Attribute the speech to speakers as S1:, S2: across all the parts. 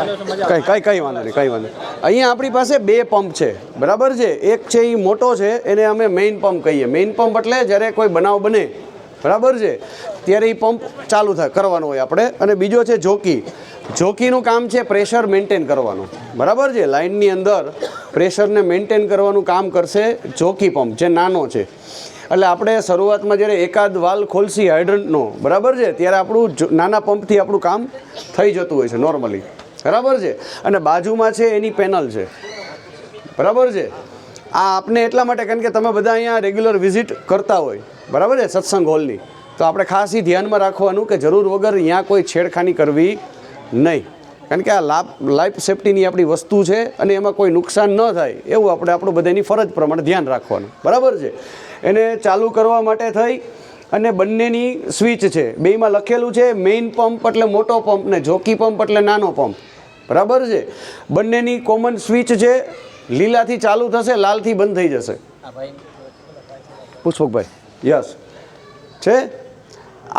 S1: કઈ વાંધો નહીં, કઈ વાંધો નહીં. અહીંયા આપણી પાસે બે પંપ છે, બરાબર છે. એક છે એ મોટો છે, એને અમે મેઇન પંપ કહીએ. મેઇન પંપ એટલે જ્યારે કોઈ બનાવ બને, બરાબર છે, ત્યારે એ પંપ ચાલુ થાય કરવાનો હોય આપણે. અને બીજો છે જોકી. જોકીનું કામ છે પ્રેશર મેન્ટેન કરવાનું, બરાબર છે. લાઇનની અંદર પ્રેશરને મેન્ટેન કરવાનું કામ કરશે જોકી પંપ, જે નાનો છે. એટલે આપણે શરૂઆતમાં જ્યારે એકાદ વાલ ખોલશી હાઇડ્રન્ટનો, બરાબર છે, ત્યારે આપણું નાના પંપથી આપણું કામ થઈ જતું હોય છે નોર્મલી, બરાબર છે. અને બાજુમાં છે એની પેનલ છે, બરાબર છે. આ આપને એટલા માટે કારણ કે તમે બધા અહીંયા રેગ્યુલર વિઝિટ કરતા હોય, બરાબર છે, સત્સંગ હોલની, તો આપણે ખાસ એ ધ્યાનમાં રાખવાનું કે જરૂર વગર અહીંયા કોઈ છેડખાની કરવી નહીં. કારણ કે આ લાઈફ સેફ્ટીની આપણી વસ્તુ છે અને એમાં કોઈ નુકસાન ન થાય એવું આપણે આપણું બધાની ફરજ પ્રમાણે ધ્યાન રાખવાનું, બરાબર છે. એને ચાલુ કરવા માટે થઈ અને બંનેની સ્વિચ છે, બેયમાં લખેલું છે મેઇન પંપ એટલે મોટો પંપ ને જોકી પંપ એટલે નાનો પંપ, બરાબર છે. બંનેની કોમન સ્વિચ છે, લીલાથી ચાલુ થશે, લાલથી બંધ થઈ જશે. પુષ્પકભાઈ યસ છે.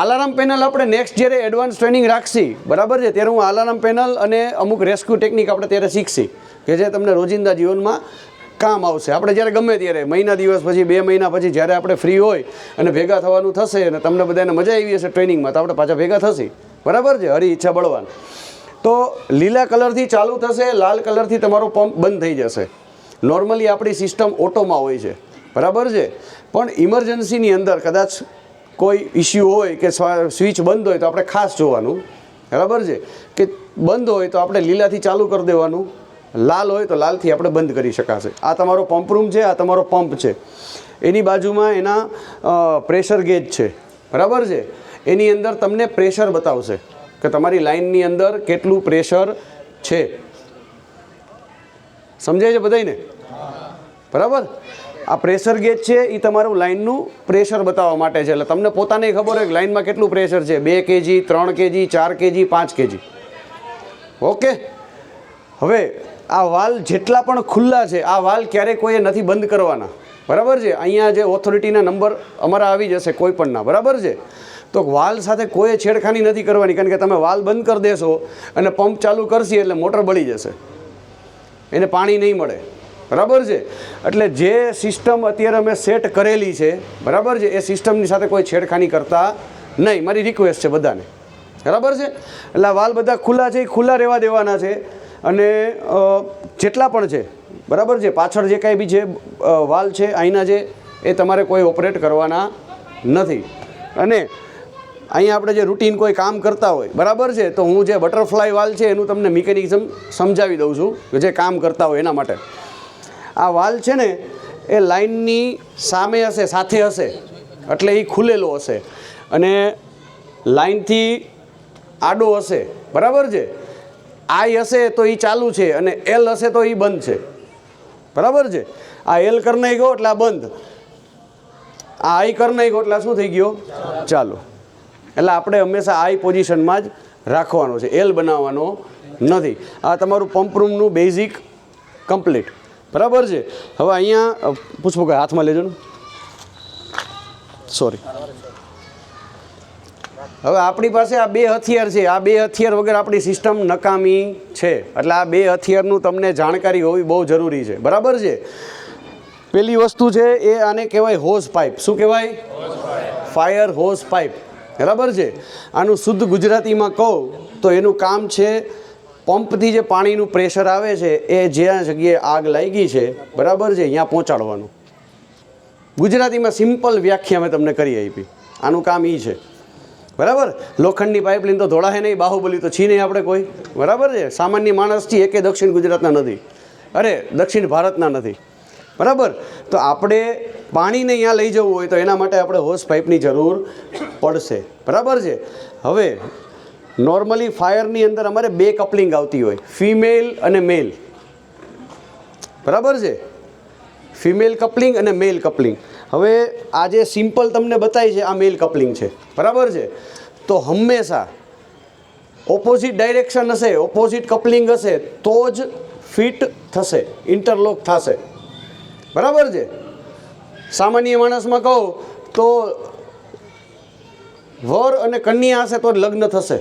S1: અલાર્મ પેનલ આપણે નેક્સ્ટ જ્યારે એડવાન્સ ટ્રેનિંગ રાખશી, બરાબર છે, ત્યારે હું અલાર્મ પેનલ અને અમુક રેસ્ક્યુ ટેકનિક આપણે ત્યારે શીખશી કે જે તમને રોજિંદા જીવનમાં કામ આવશે. આપણે જ્યારે ગમે ત્યારે મહિના દિવસ પછી 2 મહિના પછી જ્યારે આપણે ફ્રી હોય અને ભેગા થવાનું થશે અને તમને બધાને મજા આવી હશે ટ્રેનિંગમાં, તો આપણે પાછા ભેગા થશી, બરાબર છે, હરી ઈચ્છા બળવાન. તો લીલા કલરથી ચાલુ થશે, લાલ કલરથી તમારો પંપ બંધ થઈ જશે. નોર્મલી આપણી સિસ્ટમ ઓટોમાં હોય છે, બરાબર છે. પણ ઇમરજન્સીની અંદર કદાચ કોઈ ઇસ્યુ હોય કે સ્વિચ બંધ હોય તો આપણે ખાસ જોવાનું, બરાબર છે, કે બંધ હોય તો આપણે લીલાથી ચાલુ કરી દેવાનું, લાલ હોય તો લાલથી આપણે બંધ કરી શકાશે. આ તમારો પંપ રૂમ છે, આ તમારો પંપ છે. એની બાજુમાં એના પ્રેશર ગેજ છે, બરાબર છે. એની અંદર તમને પ્રેશર બતાવશે કે તમારી લાઇનની અંદર કેટલું પ્રેશર છે. સમજાય છે બધાને? બરાબર. આ પ્રેશર ગેજ છે એ તમારું લાઇનનું પ્રેશર બતાવવા માટે છે. એટલે તમને પોતાને ખબર હોય કે લાઇનમાં કેટલું પ્રેશર છે, 2 kg 3 kg 4 kg 5 kg. Okay. હવે આ વાલ જેટલા પણ ખુલ્લા છે, આ વાલ ક્યારેય કોઈએ નથી બંધ કરવાના, બરાબર છે. અહીંયા જે ઓથોરિટીના નંબર અમારા આવી જશે કોઈ પણના, બરાબર છે. તો વાલ સાથે કોઈ છેડખાની નથી કરવાની, કારણ કે તમે વાલ બંધ કરી દેશો અને પંપ ચાલુ કરશી એટલે મોટર બળી જશે, એને પાણી નહીં મળે, બરાબર છે. એટલે જે સિસ્ટમ અત્યારે અમે સેટ કરેલી છે, બરાબર છે, એ સિસ્ટમની સાથે કોઈ છેડખાની કરતા નહીં, મારી રિક્વેસ્ટ છે બધાને, બરાબર છે. એટલે આ વાલ બધા ખુલ્લા છે એ ખુલ્લા રહેવા દેવાના છે. અને જેટલા પણ છે, બરાબર છે, પાછળ જે કાંઈ બી છે વાલ છે અહીંના છે એ તમારે કોઈ ઓપરેટ કરવાના નથી. અને અહીંયા આપણે જે રૂટીન કોઈ કામ કરતા હોય, બરાબર છે, તો હું જે બટરફ્લાય વાલ છે એનું તમને મિકેનિઝમ સમજાવી દઉં છું કે જે કામ કરતા હોય એના માટે. આ વાલ છે ને એ લાઇનની સામે હશે, સાથે હશે, એટલે એ ખુલેલો હશે. અને લાઇનથી આડો હશે, બરાબર છે. આઈ હશે તો એ ચાલુ છે અને એલ હશે તો એ બંધ છે, બરાબર છે. આ એલ કરી નાખ્યો એટલે આ બંધ, આ આઈ કરી નાખ્યો એટલે શું થઈ ગયો, ચાલુ. એટલે આપણે હંમેશા આઈ પોઝિશનમાં જ રાખવાનો છે, એલ બનાવવાનો નથી. આ તમારું પંપ રૂમનું બેઝિક કમ્પ્લીટ, બરાબર છે. હવે અહીંયા પૂછવું કે હાથમાં લેજો ને, સોરી. હવે આપણી પાસે આ 2 હથિયાર છે, આ 2 હથિયાર વગર આપણી સિસ્ટમ નકામી છે. એટલે આ 2 હથિયારનું તમને જાણકારી હોવી બહુ જરૂરી છે, બરાબર છે. પહેલી વસ્તુ છે એ આને કહેવાય હોઝ પાઇપ. શું કહેવાય? ફાયર હોઝ પાઇપ, બરાબર છે. આનું શુદ્ધ ગુજરાતીમાં કહું તો એનું કામ છે પંપથી જે પાણીનું પ્રેશર આવે છે એ જ્યાં જગ્યાએ આગ લાગી છે, બરાબર છે, અહીંયા પહોંચાડવાનું. ગુજરાતીમાં સિમ્પલ વ્યાખ્યા મેં તમને કરી આપી. આનું કામ એ છે, બરાબર. લોખંડની પાઇપલાઇન તો ધોળાય નહીં, બાહુબલી તો છી નહીં આપણે કોઈ, બરાબર છે. સામાન્ય માણસ છીએ, એકે દક્ષિણ ગુજરાતના નથી, અરે દક્ષિણ ભારતના નથી, બરાબર. તો આપણે પાણીને અહીંયા લઈ જવું હોય તો એના માટે આપણે હોઝ પાઇપની જરૂર પડશે, બરાબર છે. હવે નોર્મલી ફાયરની અંદર અમારે 2 કપલિંગ આવતી હોય, ફિમેલ અને મેલ, બરાબર છે. ફિમેલ કપલિંગ અને મેલ કપલિંગ. હવે આ જે સિમ્પલ તમને બતાવી છે આ મેલ કપલિંગ છે, બરાબર છે. તો હંમેશા ઓપોઝિટ ડાયરેક્શન હશે, ઓપોઝિટ કપલિંગ હશે તો જ ફિટ થશે, ઇન્ટરલોક થશે, બરાબર છે. સામાન્ય માણસમાં કહું તો વર અને કન્યા હશે તો જ લગ્ન થશે,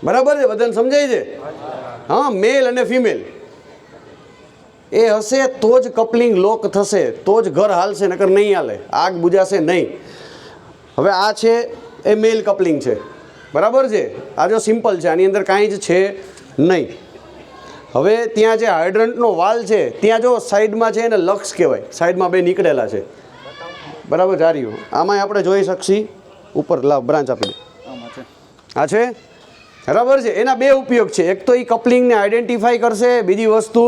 S1: બરાબર છે, બધાને સમજાય છે? હા, મેલ અને ફિમેલ એ હશે તો જ કપલિંગ લોક થશે, તો જ ઘર હાલશે, નકર નહીં હાલે, આગ બુજાશે નહીં. હવે આ છે એ મેલ કપલિંગ છે, બરાબર છે. આ જો સિમ્પલ છે, આની અંદર કાંઈ જ છે નહીં. હવે ત્યાં જે હાઇડ્રન્ટનો વાલ છે ત્યાં જો સાઈડમાં છે એને લક્ષ કહેવાય, સાઈડમાં બે નીકળેલા છે, બરાબર. જાર્યું આમાંય આપણે જોઈ શકશી ઉપર લાવ બ્રાન્ચ આપી દે, આ છે, બરાબર છે. એના બે ઉપયોગ છે, એક તો એ કપલિંગને આઈડેન્ટિફાઈ કરશે, બીજી વસ્તુ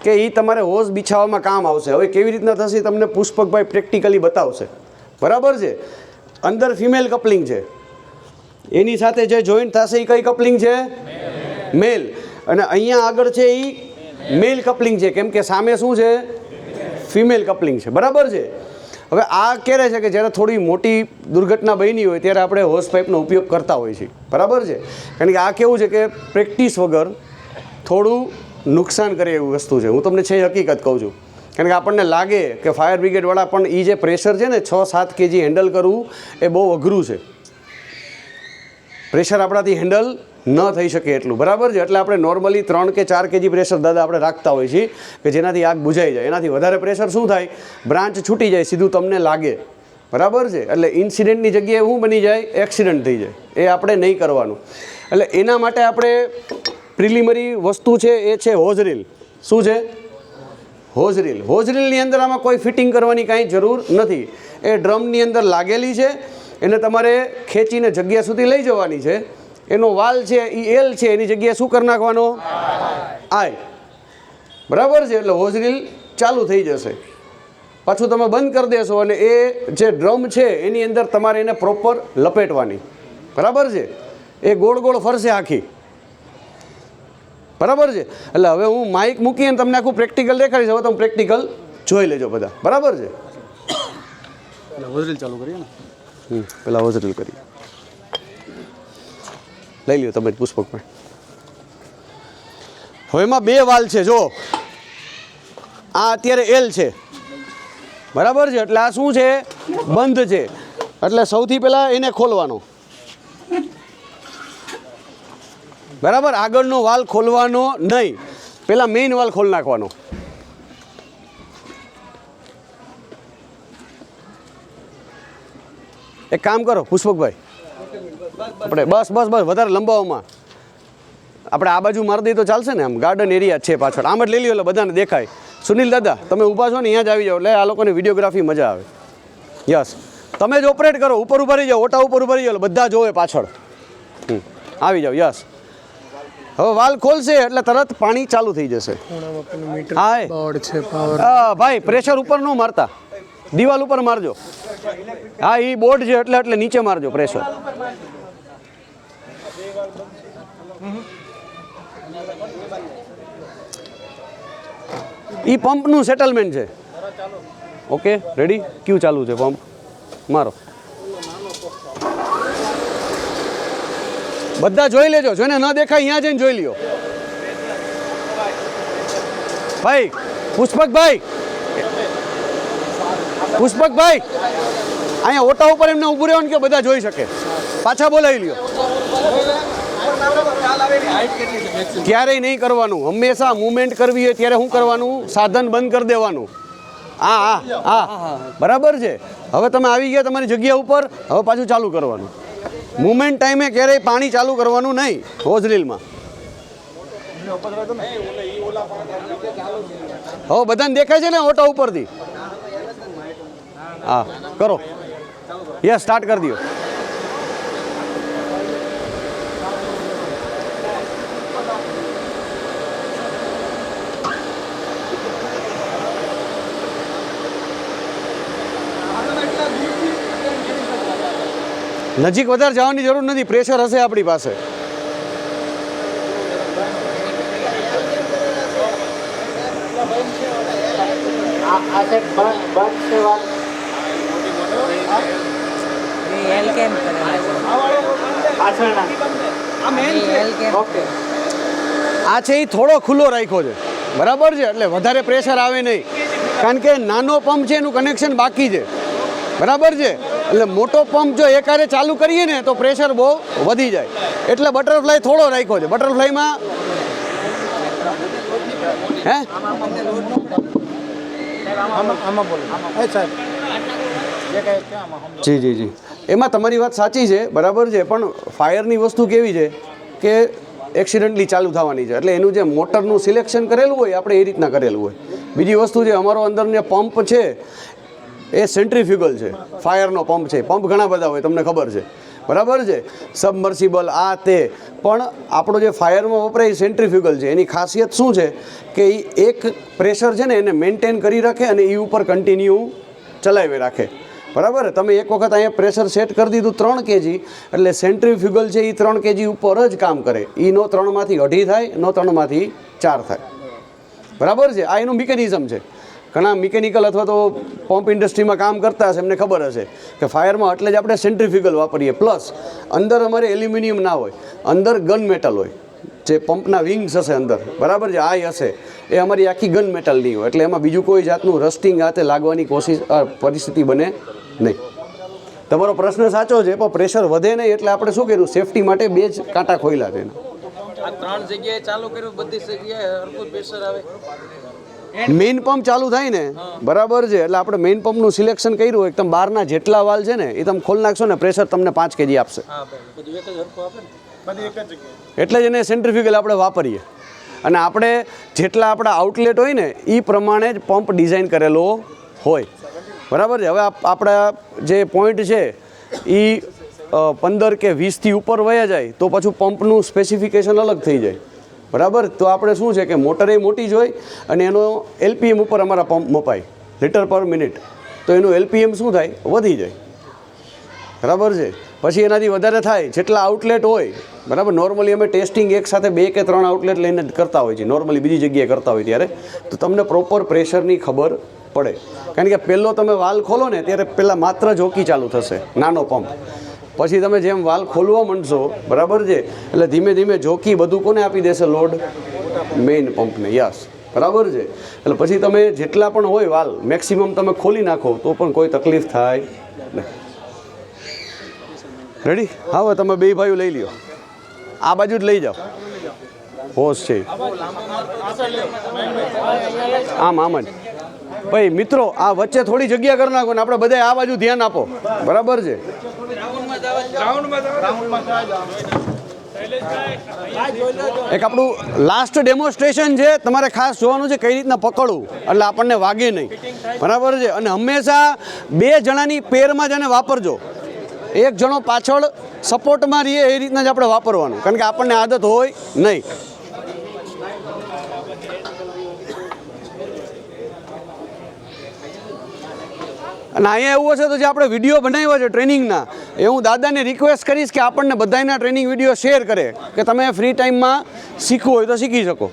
S1: કે એ તમારે હોઝ બિછાવવામાં કામ આવશે. હવે કેવી રીતના થશે તમને પુષ્પકભાઈ પ્રેક્ટિકલી બતાવશે, બરાબર છે. અંદર ફિમેલ કપલિંગ છે, એની સાથે જે જોઈન્ટ થશે એ કઈ કપલિંગ છે? મેલ. અને અહીંયા આગળ છે એ મેલ કપલિંગ છે, કેમ કે સામે શું છે? ફિમેલ કપલિંગ છે, બરાબર છે. હવે આ ક્યારે છે કે જ્યારે થોડી મોટી દુર્ઘટના બની હોય ત્યારે આપણે હોઝ પાઇપનો ઉપયોગ કરતા હોઈએ છીએ, બરાબર છે. કારણ કે આ કેવું છે કે પ્રેક્ટિસ વગર થોડું નુકસાન કરે એવી વસ્તુ છે. હું તમને છે હકીકત કહું છું. કારણ કે આપણને લાગે કે ફાયર બ્રિગેડવાળા પણ એ જે પ્રેશર છે ને 6-7 kg હેન્ડલ કરવું એ બહુ અઘરું છે. પ્રેશર આપણાથી હેન્ડલ ન થઈ શકે એટલું, બરાબર છે. એટલે આપણે નોર્મલી 3 કે 4 kg પ્રેશર દાદા આપણે રાખતા હોઈએ છીએ કે જેનાથી આગ બુઝાઈ જાય. એનાથી વધારે પ્રેશર શું થાય? બ્રાન્ચ છૂટી જાય, સીધું તમને લાગે, બરાબર છે. એટલે ઇન્સિડન્ટની જગ્યાએ શું બની જાય? એક્સિડન્ટ થઈ જાય. એ આપણે નહીં કરવાનું. એટલે એના માટે આપણે પ્રિલિમરી વસ્તુ છે એ છે હોઝ રીલ. શું છે? Hose reel. હોઝ રીલની અંદર આમાં કોઈ ફિટિંગ કરવાની કાંઈ જરૂર નથી. એ ડ્રમની અંદર લાગેલી છે, એને તમારે ખેંચીને જગ્યા સુધી લઈ જવાની છે. એનો વાલ છે એ એલ છે, એની જગ્યાએ શું કરી નાખવાનો? આય, બરાબર છે. એટલે હોઝ રીલ ચાલુ થઈ જશે. પાછું તમે બંધ કરી દેશો અને એ જે ડ્રમ છે એની અંદર તમારે એને પ્રોપર લપેટવાની, બરાબર છે. એ ગોળ ગોળ ફરશે આખી, બરાબર છે. એટલે હવે હું માઇક મૂકીને તમને આખું પ્રેક્ટિકલ દેખાડીશ. હવે તમે પ્રેક્ટિકલ જોઈ લેજો બધા, બરાબર છે.
S2: હોઝ રીલ ચાલુ કરીએ ને,
S1: પેલા હોઝ રીલ કરીએ. લઈ લ્યો તમે પુષ્પકભાઈ. હવે એમાં બે વાલ છે, જો આ અત્યારે એલ છે, બરાબર છે. એટલે આ શું છે? બંધ છે. એટલે સૌથી પહેલાં એને ખોલવાનો, બરાબર. આગળનો વાલ ખોલવાનો નહીં, પહેલાં મેઇન વાલ ખોલી નાખવાનો. એક કામ કરો પુષ્પકભાઈ, આપણે બસ બસ બસ વધારે લંબાવવામાં આપણે આ બાજુ મારી દઈએ તો ચાલશે ને? આમ ગાર્ડન એરિયા છે પાછળ, આમ જ લઈ લ્યો એટલે બધાને દેખાય. સુનિલ દાદા તમે ઊભા છો ને, અહીંયા જ આવી જાઓ એટલે આ લોકોની વિડીયોગ્રાફી મજા આવે. યસ, તમે જ ઓપરેટ કરો, ઉપર ઉભા રહી જાઓ, ઓટા ઉપર ઉભા રહી જાઓ એટલે બધા જોવે પાછળ. આવી જાઓ. યસ, હવે વાલ ખોલશે એટલે તરત પાણી ચાલુ થઈ જશે. હા ભાઈ, પ્રેશર ઉપર ન મારતા, દિવાલ ઉપર મારજો. હા, એ બોર્ડ છે એટલે નીચે મારજો પ્રેશર. એ પંપનું સેટલમેન્ટ છે. Okay, ready? ક્યુ ચાલુ છે? પંપ મારો. બધા જોઈ લેજો, જોઈને ન દેખાય અહીંયા જઈને જોઈ લ્યો. ભાઈ પુષ્પકભાઈ, પુષ્પકભાઈ અહીંયા ઓટા ઉપર એમને ઊભું રહેવાનું કે બધા જોઈ શકે. પાછા બોલાવી લ્યો. ક્યારેય નહીં કરવાનું. હંમેશા મુવમેન્ટ કરવી હોય ત્યારે શું કરવાનું? સાધન બંધ કરી દેવાનું. હા હા હા, બરાબર છે. હવે તમે આવી ગયા તમારી જગ્યા ઉપર, હવે પાછું ચાલુ કરવાનું. મુવમેન્ટ ટાઈમે ક્યારેય પાણી ચાલુ કરવાનું નહીં હોઝ રીલમાં. હવે બધાને દેખાય છે ને ઓટા ઉપરથી? હા, કરો. યસ, સ્ટાર્ટ કરી દો. નજીક વધારે જવાની જરૂર નથી, પ્રેશર હશે આપણી પાસે. આ છે એ થોડો ખુલ્લો રાખ્યો છે, બરાબર છે. એટલે વધારે પ્રેશર આવે નહીં, કારણ કે નાનો પંપ છે એનું કનેક્શન બાકી છે. બરાબર છે. એટલે મોટો પંપ જો એકારે ચાલુ કરીએ ને તો પ્રેશર બહુ વધી જાય, એટલે બટરફ્લાય થોડો રાખ્યો છે. બટરફ્લાયમાં હે જી જી જી એમાં તમારી વાત સાચી છે, બરાબર છે. પણ ફાયરની વસ્તુ કેવી છે કે એક્સિડન્ટલી ચાલુ થવાની છે, એટલે એનું જે મોટરનું સિલેક્શન કરેલું હોય આપણે એ રીતના કરેલું હોય. બીજી વસ્તુ જે અમારો અંદર જે પંપ છે એ સેન્ટ્રીફ્યુગલ છે, ફાયરનો પંપ છે. પંપ ઘણા બધા હોય, તમને ખબર છે, બરાબર છે, સબમર્સિબલ આ તે. પણ આપણો જે ફાયરમાં વપરાય એ સેન્ટ્રીફ્યુગલ છે. એની ખાસિયત શું છે કે એ એક પ્રેશર છે ને એને મેન્ટેન કરી રાખે અને એ ઉપર કન્ટિન્યુ ચલાવી રાખે, બરાબર. તમે એક વખત અહીંયા પ્રેશર સેટ કરી દીધું 3 kg, એટલે સેન્ટ્રીફ્યુગલ છે એ 3 kg ઉપર જ કામ કરે. એ નો 3માંથી 2.5 થાય, નો 3માંથી 4 થાય, બરાબર છે. આ એનું મિકેનિઝમ છે. ઘણા મિકેનિકલ અથવા તો પંપ ઇન્ડસ્ટ્રીમાં કામ કરતા હશે, એમને ખબર હશે કે ફાયરમાં એટલે જ આપણે સેન્ટ્રીફ્યુગલ વાપરીએ. પ્લસ અંદર અમારે એલ્યુમિનિયમ ના હોય, અંદર ગન મેટલ હોય. જે પંપના વિંગ્સ હશે અંદર, બરાબર છે, આ હશે એ અમારી આખી ગન મેટલની હોય, એટલે એમાં બીજું કોઈ જાતનું રસ્ટિંગ હાથે લાગવાની પરિસ્થિતિ બને નહીં. તમારો પ્રશ્ન સાચો છે, પણ પ્રેશર વધે નહીં એટલે આપણે શું કર્યું, સેફટી માટે 2 જ કાંટા ખોલ્યા છે.
S3: આ 3 જગ્યાએ ચાલુ કર્યું, બધી જગ્યાએ હરખું પ્રેશર આવે.
S1: મેઇન પંપ ચાલુ થાય ને, બરાબર છે, એટલે આપણે મેઇન પંપનું સિલેક્શન કર્યું. એકદમ બહારના જેટલા વાલ છે ને એ તમે ખોલી નાખશો ને પ્રેશર તમને 5 kg આપશે.
S3: હા ભાઈ, બધું એક જ હરખું આપે ને, બધી એક જ જગ્યાએ.
S1: એટલે જ એને સેન્ટ્રીફ્યુગલ આપણે વાપરીએ. અને આપણે જેટલા આપણા આઉટલેટ હોય ને એ પ્રમાણે જ પંપ ડિઝાઇન કરેલો હોય, બરાબર છે. હવે આપણા જે પોઈન્ટ છે એ 15 કે 20થી ઉપર વયા જાય તો પાછું પંપનું સ્પેસિફિકેશન અલગ થઈ જાય, બરાબર. તો આપણે શું છે કે મોટર એ મોટી જ હોય અને એનો LPM ઉપર અમારા પંપ મપાય, લીટર પર મિનિટ. તો એનું LPM શું થાય, વધી જાય, બરાબર છે. પછી એનાથી વધારે થાય જેટલા આઉટલેટ હોય, બરાબર. નોર્મલી અમે ટેસ્ટિંગ એક સાથે 2 કે 3 આઉટલેટ લઈને જ કરતા હોય છે, નોર્મલી બીજી જગ્યાએ કરતા હોય ત્યારે. તો તમને પ્રોપર પ્રેશરની ખબર પડે, કારણ કે પહેલો તમે વાલ ખોલો ને ત્યારે પહેલાં માત્ર જોકી ચાલુ થશે, નાનો પંપ. પછી તમે જેમ વાલ ખોલવા માંડશો, બરાબર છે, એટલે ધીમે ધીમે જોકી બધું કોને આપી દેશે લોડ, મેઇન પંપને. યસ, બરાબર છે. એટલે પછી તમે જેટલા પણ હોય વાલ મેક્સિમમ તમે ખોલી નાખો તો પણ કોઈ તકલીફ થાય નહીં. રેડી? હા, હવે તમે 2 ભાઈઓ લઈ લ્યો, આ બાજુ જ લઈ જાઓ, હોશ છે આમ આમ જ. ભાઈ મિત્રો, આ વચ્ચે થોડી જગ્યા કરી નાખો ને આપણે બધા આ બાજુ ધ્યાન આપો, બરાબર છે. એક આપણું લાસ્ટ ડેમોન્સ્ટ્રેશન છે, તમારે ખાસ જોવાનું છે કઈ રીતના પકડવું એટલે આપણને વાગે નહીં, બરાબર છે. અને હંમેશા 2 જણાની પેરમાં જ એને વાપરજો. એક જણો પાછળ સપોર્ટમાં રહીએ એ રીતના જ આપણે વાપરવાનું, કારણ કે આપણને આદત હોય નહીં. અને અહીંયા એવું હશે તો જે આપણે વિડીયો બનાવ્યો છે ટ્રેનિંગના, એ હું દાદાને રિક્વેસ્ટ કરીશ કે આપણને બધાના ટ્રેનિંગ વિડીયો શેર કરે, કે તમે ફ્રી ટાઈમમાં શીખવું હોય તો શીખી શકો.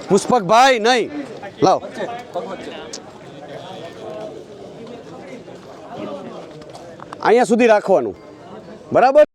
S1: પુષ્પકભાઈ નહીં, લાવ અહીંયા સુધી રાખવાનું, બરાબર.